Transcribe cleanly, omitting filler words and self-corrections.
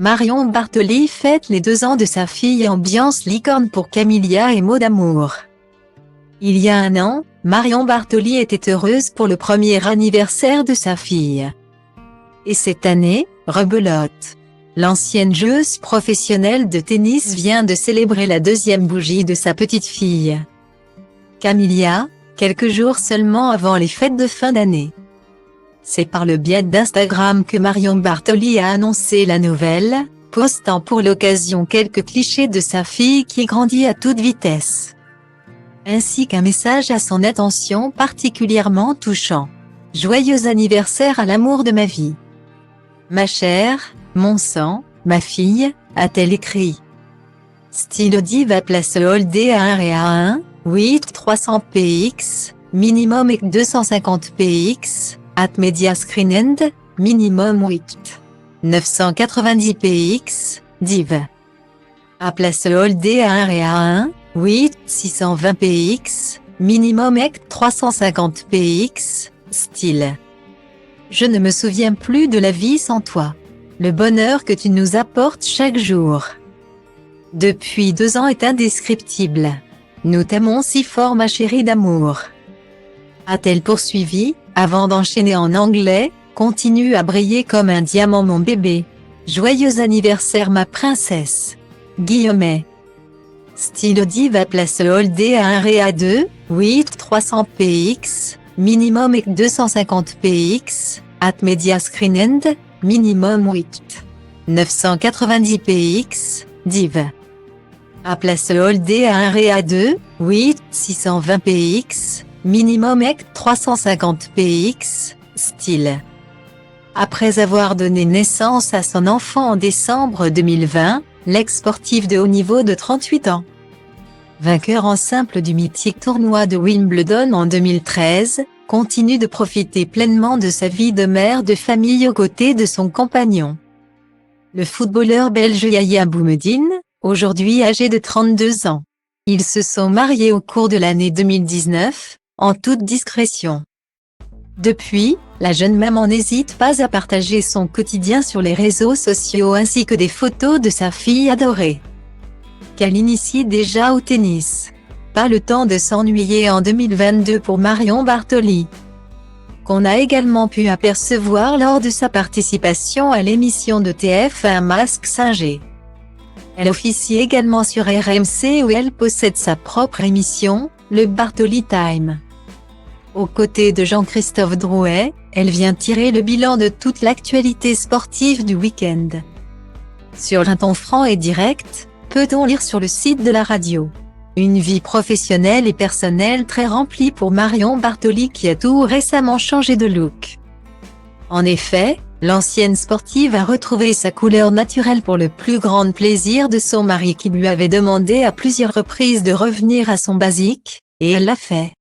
Marion Bartoli fête les 2 ans de sa fille ambiance licorne pour Camilla et mots d'amour. Il y a un an, Marion Bartoli était heureuse pour le premier anniversaire de sa fille. Et cette année, rebelote. L'ancienne joueuse professionnelle de tennis vient de célébrer la 2e bougie de sa petite fille, Camilla, quelques jours seulement avant les fêtes de fin d'année. C'est par le biais d'Instagram que Marion Bartoli a annoncé la nouvelle, postant pour l'occasion quelques clichés de sa fille qui grandit à toute vitesse, ainsi qu'un message à son attention particulièrement touchant. « Joyeux anniversaire à l'amour de ma vie. Ma chère, mon sang, ma fille », a-t-elle écrit. Style diva place holdé à 1 Réa 1, 8 300 px, minimum et 250 px, at media screen end, minimum 8 990 px, div. À place holdé à 1 Réa 1, 8 620 px, minimum et 350 px, style. Je ne me souviens plus de la vie sans toi. Le bonheur que tu nous apportes chaque jour depuis 2 ans est indescriptible. Nous t'aimons si fort ma chérie d'amour. A-t-elle poursuivi, avant d'enchaîner en anglais, continue à briller comme un diamant mon bébé. Joyeux anniversaire ma princesse. Guillemets. Style diva place holdé à 1 Réa 2, 8 300 px, minimum et 250 px, at media screen end, minimum 8 990 px, div. À place holdé à 1 Réa 2, 8 620 px, minimum et 350 px, style. Après avoir donné naissance à son enfant en décembre 2020, l'ex-sportif de haut niveau de 38 ans, vainqueur en simple du mythique tournoi de Wimbledon en 2013, continue de profiter pleinement de sa vie de mère de famille aux côtés de son compagnon, le footballeur belge Yaya Boumedine, aujourd'hui âgé de 32 ans. Ils se sont mariés au cours de l'année 2019, en toute discrétion. Depuis, la jeune maman n'hésite pas à partager son quotidien sur les réseaux sociaux ainsi que des photos de sa fille adorée, qu'elle initie déjà au tennis. Pas le temps de s'ennuyer en 2022 pour Marion Bartoli, qu'on a également pu apercevoir lors de sa participation à l'émission de TF1 Mask Singer. Elle officie également sur RMC où elle possède sa propre émission, le Bartoli Time. Aux côtés de Jean-Christophe Drouet, elle vient tirer le bilan de toute l'actualité sportive du week-end. Sur un ton franc et direct, peut-on lire sur le site de la radio. Une vie professionnelle et personnelle très remplie pour Marion Bartoli qui a tout récemment changé de look. En effet, l'ancienne sportive a retrouvé sa couleur naturelle pour le plus grand plaisir de son mari qui lui avait demandé à plusieurs reprises de revenir à son basique, et elle l'a fait.